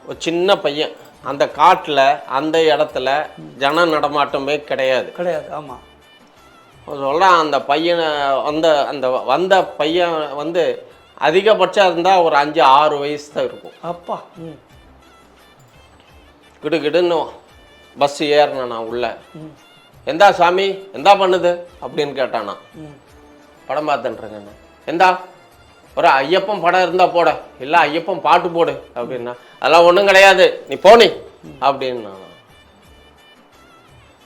ஒரு சின்ன பையன் அந்த காட்டில் அந்த இடத்துல ஜன நடமாட்டமே கிடையாது. ஆமாம். சொல்கிறான் அந்த பையனை வந்த பையன் வந்து அதிகபட்சம் இருந்தால் ஒரு 5-6 வயசு தான் இருக்கும். அப்பா. கிடுகிடுன்னு பஸ் ஏறினேன் நான் உள்ள. எந்தா சாமி எந்தா பண்ணுது அப்படின்னு கேட்டானா. படம் பார்த்துட்டுருங்கண்ணா. எந்தா ஒரு ஐயப்பன் படம் இருந்தால் போட, இல்லை ஐயப்பன் பாட்டு போடு அப்படின்னா. அதெல்லாம் ஒன்றும் கிடையாது, நீ போனி அப்படின்னா.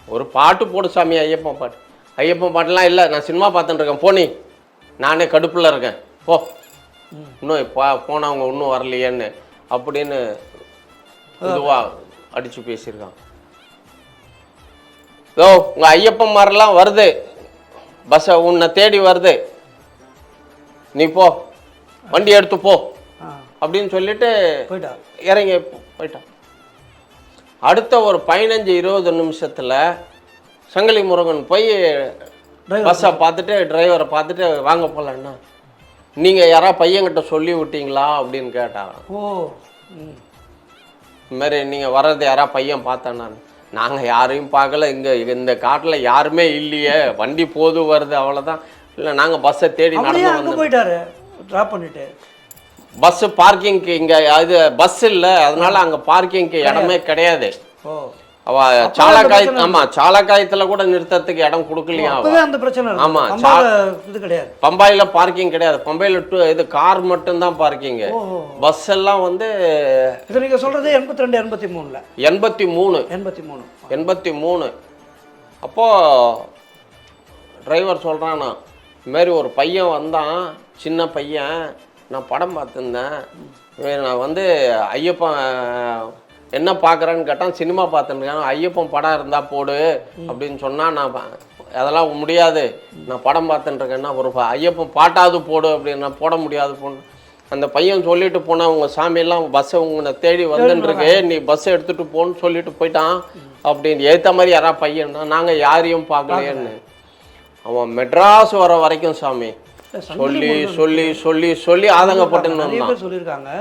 ஒரு பாட்டு போடு சாமி, ஐயப்பன் பாட்டு. ஐயப்பன் பாட்டுலாம் இல்லை, நான் சினிமா பார்த்துட்டுருக்கேன், போனி, நானே கடுப்பில் இருக்கேன், போ, இன்னும் போனவங்க இன்னும் வரலையேன்னு அப்படின்னு இதுவாக அடித்து பேசியிருக்கான். ஓ உங்கள் ஐயப்பன் மாதிரிலாம் வருது, பஸ்ஸை உன்னை தேடி வருது, நீ போ, வண்டி எடுத்து போ அப்படின்னு சொல்லிட்டு இறங்கி போயிட்டான். அடுத்த ஒரு 15-20 நிமிஷத்தில் சங்கிலி முருகன் போய் பஸ்ஸை பார்த்துட்டு டிரைவரை பார்த்துட்டு வாங்க போகலன்னா, நீங்கள் யாராவது பையன்கிட்ட சொல்லி விட்டீங்களா அப்படின்னு கேட்டாங்க. இதுமாரி நீங்கள் வர்றது யாராவது பையன் பார்த்தானா? நாங்கள் யாரையும் பார்க்கல, இந்த காட்டில் யாருமே இல்லையே, வண்டி போது வருது அவ்வளோதான். இல்லை நாங்கள் பஸ்ஸை தேடி நடந்து வந்து போயிட்டாரு, ட்ராப் பண்ணிட்டு. பஸ்ஸு பார்க்கிங்க்கு இங்கே இது பஸ் இல்லை, அதனால அங்கே பார்க்கிங்க்கு இடமே கிடையாது. சாலக்காயத்தில் கூட நிறுத்தத்துக்கு இடம் கொடுக்கலையா? அந்த பிரச்சனை. ஆமாம், இது கிடையாது. பம்பாயில் பார்க்கிங் கிடையாது. பம்பாயில் இது கார் மட்டும்தான் பார்க்கிங்கு. பஸ் எல்லாம் வந்து நீங்கள் சொல்கிறது 82-83. 83. அப்போது டிரைவர் சொல்கிறானா, இதுமாரி ஒரு பையன் வந்தான், சின்ன பையன், நான் படம் பார்த்துருந்தேன், நான் வந்து ஐயப்பன் என்ன பார்க்குறேன்னு கேட்டான், சினிமா பார்த்துருக்கேன், ஐயப்பன் படம் இருந்தால் போடு அப்படின்னு சொன்னால், நான் அதெல்லாம் முடியாது, நான் படம் பார்த்துட்டுருக்கேன்னா ஒரு ஐயப்பன் பாட்டாவது போடு அப்படின்னு. போட முடியாது போன அந்த பையன் சொல்லிட்டு போனால், உங்கள் சாமியெல்லாம் பஸ்ஸை உங்களை தேடி வந்துட்டுருக்கு, நீ பஸ்ஸை எடுத்துகிட்டு போன்னு சொல்லிட்டு போயிட்டான் அப்படின்னு. ஏற்ற மாதிரி யாராவது பையன்னா, நாங்கள் யாரையும் பார்க்கலையேன்னு. அவன் மெட்ராஸ் வர வரைக்கும் சாமி சொல்லி சொல்லி சொல்லி சொல்லி ஆதங்கப்பட்டு சொல்லியிருக்காங்க.